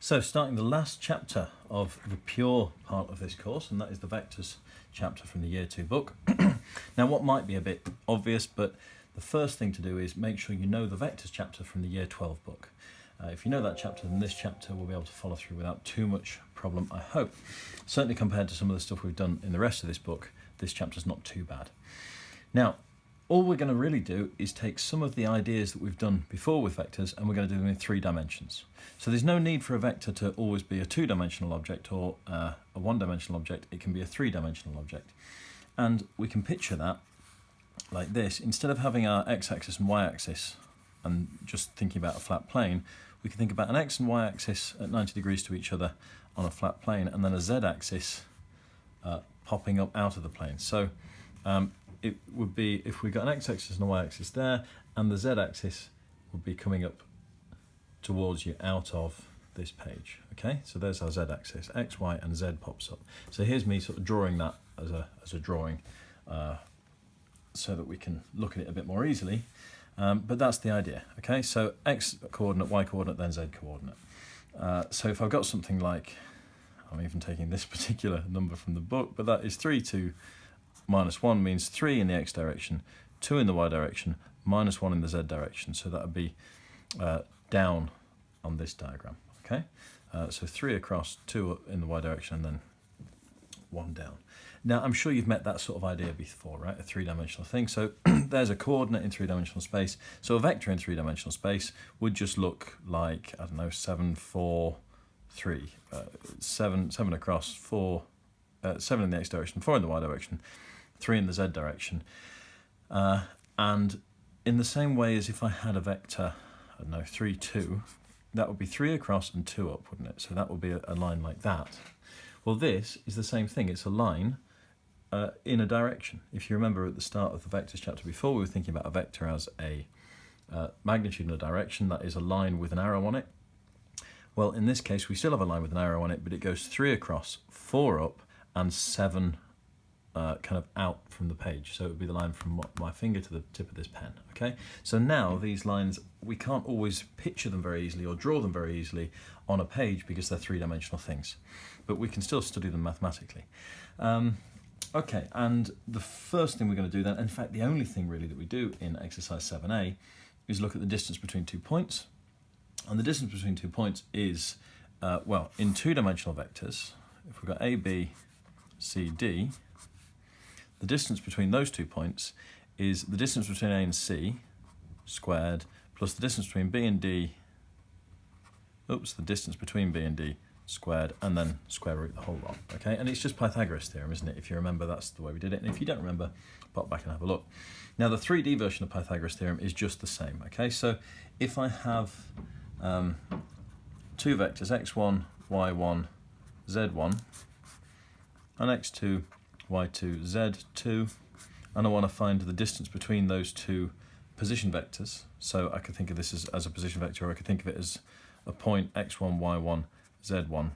So starting the last chapter of the pure part of this course, and that is the vectors chapter from the Year 2 book. Now what might be a bit obvious, but the first thing to do is make sure you know the vectors chapter from the Year 12 book. If you know that chapter, then this chapter will be able to follow through without too much problem, I hope. Certainly compared to some of the stuff we've done in the rest of this book, this chapter's not too bad. Now, all we're going to really do is take some of the ideas that we've done before with vectors and we're going to do them in 3 dimensions. So there's no need for a vector to always be a 2-dimensional object or a 1-dimensional object. It can be a 3-dimensional object. And we can picture that like this. Instead of having our x-axis and y-axis and just thinking about a flat plane, we can think about an x and y-axis at 90 degrees to each other on a flat plane and then a z-axis popping up out of the plane. So it would be if we got an x-axis and a y-axis there, and the z-axis would be coming up towards you out of this page. Okay, so there's our z-axis, x, y, and z pops up. So here's me sort of drawing that as a drawing so that we can look at it a bit more easily. But that's the idea. Okay, so x coordinate, y coordinate, then z coordinate. So if I've got something like, I'm even taking this particular number from the book, but that is 3, 2, minus 1 means 3 in the x direction, 2 in the y direction, minus 1 in the z direction. So that would be down on this diagram. Okay, so 3 across, 2 in the y direction, and then 1 down. Now I'm sure you've met that sort of idea before, right? A 3-dimensional thing. So there's a coordinate in 3-dimensional space. So a vector in 3-dimensional space would just look like, I don't know, 7, 4, 3, 7 across, 4, 7 in the x direction, 4 in the y direction, 3 in the z direction. And in the same way as if I had a vector, I don't know, 3, 2, that would be 3 across and 2 up, wouldn't it? So that would be a line like that. Well, this is the same thing. It's a line in a direction. If you remember at the start of the vectors chapter before, we were thinking about a vector as a magnitude in a direction, that is a line with an arrow on it. Well, in this case, we still have a line with an arrow on it, but it goes 3 across, 4 up, and 7 kind of out from the page. So it would be the line from my finger to the tip of this pen. Okay, so now these lines, we can't always picture them very easily or draw them very easily on a page because they're 3-dimensional things, but we can still study them mathematically. Okay, and the first thing we're going to do then, in fact the only thing really that we do in exercise 7a, is look at the distance between 2 points. And the distance between 2 points is, well, in 2-dimensional vectors, if we've got a, b, c, d, the distance between those 2 points is the distance between a and c squared plus the distance between b and d, the distance between b and d squared, and then square root the whole lot. Okay, and it's just Pythagoras theorem, isn't it? If you remember, that's the way we did it. And if you don't remember, pop back and have a look. Now the 3D version of Pythagoras theorem is just the same. Okay, so if I have 2 vectors, x1, y1, z1, and x2, y2, z2, and I want to find the distance between those 2 position vectors. So I could think of this as a position vector, or I could think of it as a point x1, y1, z1,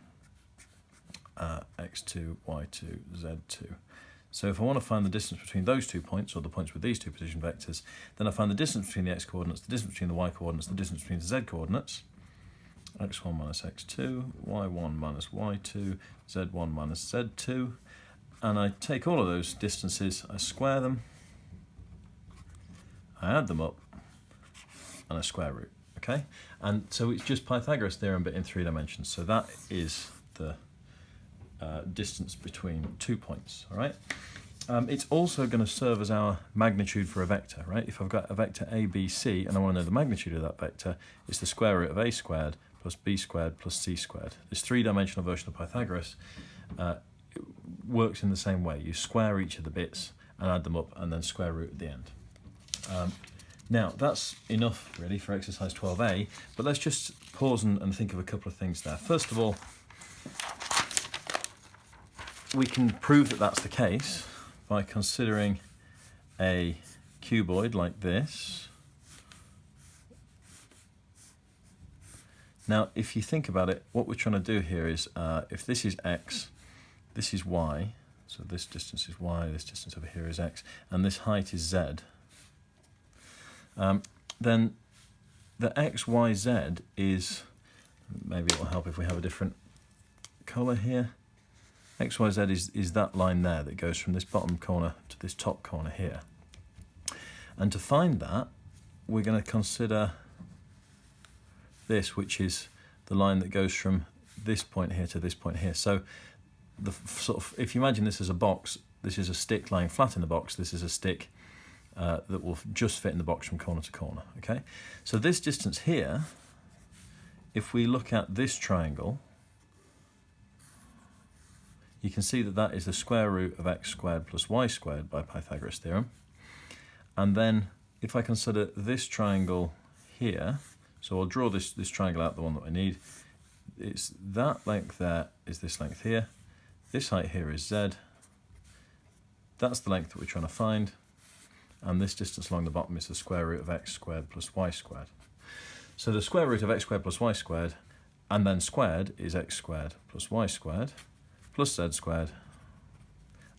x2, y2, z2. So if I want to find the distance between those 2 points, or the points with these 2 position vectors, then I find the distance between the x-coordinates, the distance between the y-coordinates, the distance between the z-coordinates, x1 minus x2, y1 minus y2, z1 minus z2, and I take all of those distances, I square them, I add them up, and I square root. Okay, and so it's just Pythagoras theorem but in 3 dimensions. So that is the distance between 2 points. All right. It's also going to serve as our magnitude for a vector, right? If I've got a vector a, b, c, and I want to know the magnitude of that vector, it's the square root of a squared plus b squared plus c squared. This 3-dimensional version of Pythagoras works in the same way. You square each of the bits and add them up, and then square root at the end. Now, that's enough really for exercise 12a, but let's just pause and think of a couple of things there. First of all, we can prove that that's the case by considering a cuboid like this. Now, if you think about it, what we're trying to do here is, if this is x, this is y, so this distance is y, this distance over here is x, and this height is z, then the x, y, z is Maybe it will help if we have a different colour here. X, Y, Z is that line there that goes from this bottom corner to this top corner here. And to find that, we're going to consider this, which is the line that goes from this point here to this point here. So the sort of, if you imagine this as a box, this is a stick lying flat in the box, this is a stick that will just fit in the box from corner to corner, okay? So this distance here, if we look at this triangle, you can see that that is the square root of x squared plus y squared by Pythagoras' theorem. And then if I consider this triangle here, so I'll draw this triangle out, the one that I need. It's that length there is this length here. This height here is z. That's the length that we're trying to find. And this distance along the bottom is the square root of x squared plus y squared. So the square root of x squared plus y squared, and then squared, is x squared plus y squared plus z squared,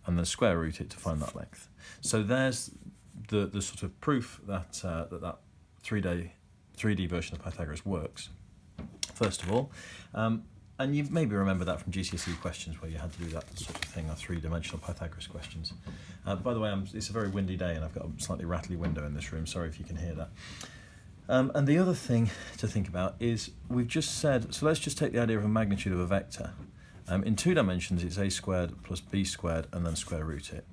and then square root it to find that length. So there's the sort of proof that that 3D version of Pythagoras works, first of all. And you maybe remember that from GCSE questions where you had to do that sort of thing, or three-dimensional Pythagoras questions. By the way, it's a very windy day and I've got a slightly rattly window in this room, sorry if you can hear that. And the other thing to think about is we've just said, so let's just take the idea of a magnitude of a vector. In 2 dimensions it's a squared plus b squared and then square root it.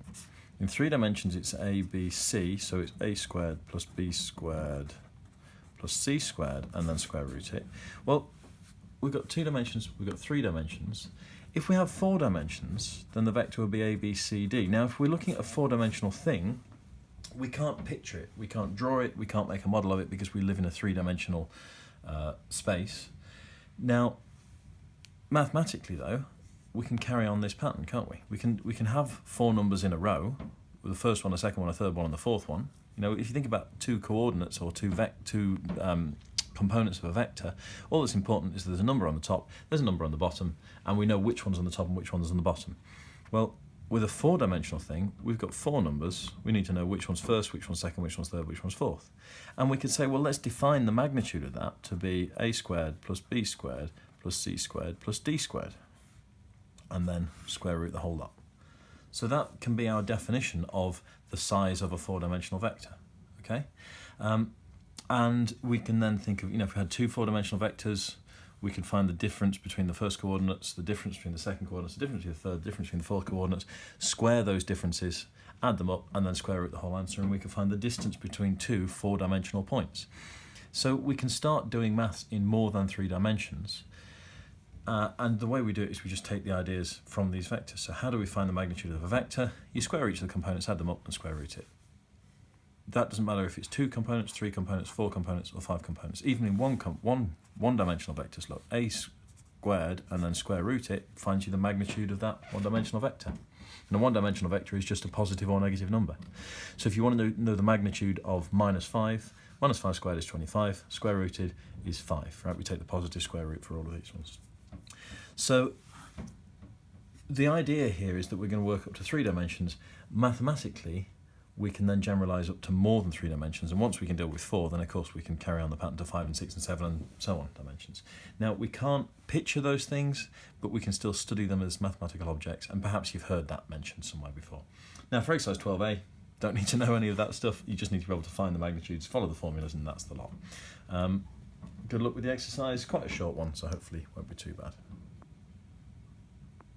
In 3 dimensions it's a, b, c, so it's a squared plus b squared plus c squared and then square root it. Well, we've got 2 dimensions, we've got 3 dimensions. If we have 4 dimensions, then the vector would be a, b, c, d. Now, if we're looking at a 4-dimensional thing, we can't picture it, we can't draw it, we can't make a model of it because we live in a 3-dimensional space. Now, mathematically though, we can carry on this pattern, can't we? We can have 4 numbers in a row, with the first one, a second one, a third one, and the fourth one. You know, if you think about 2 coordinates or two components of a vector, all that's important is that there's a number on the top, there's a number on the bottom, and we know which one's on the top and which one's on the bottom. Well, with a 4-dimensional thing, we've got 4 numbers. We need to know which one's first, which one's second, which one's third, which one's fourth. And we could say, well, let's define the magnitude of that to be a squared plus b squared plus c squared plus d squared, and then square root the whole lot. So that can be our definition of the size of a 4-dimensional vector, okay? And we can then think of, you know, if we had 2 4-dimensional vectors, we could find the difference between the first coordinates, the difference between the second coordinates, the difference between the third, the difference between the fourth coordinates, square those differences, add them up, and then square root the whole answer, and we can find the distance between 2 4-dimensional points. So we can start doing maths in more than 3 dimensions. And the way we do it is we just take the ideas from these vectors. So how do we find the magnitude of a vector? You square each of the components, add them up, and square root it. That doesn't matter if it's 2 components, 3 components, 4 components, or 5 components. Even in one-dimensional vectors, look, a squared and then square root it finds you the magnitude of that one-dimensional vector. And a one-dimensional vector is just a positive or negative number. So if you want to know the magnitude of minus 5 squared is 25, square rooted is 5, right? We take the positive square root for all of these ones. So the idea here is that we're going to work up to 3 dimensions. Mathematically, we can then generalise up to more than 3 dimensions, and once we can deal with 4, then of course we can carry on the pattern to 5 and 6 and 7 and so on dimensions. Now, we can't picture those things, but we can still study them as mathematical objects, and perhaps you've heard that mentioned somewhere before. Now, for exercise 12a, don't need to know any of that stuff, you just need to be able to find the magnitudes, follow the formulas, and that's the lot. Good luck with the exercise, quite a short one, so hopefully it won't be too bad.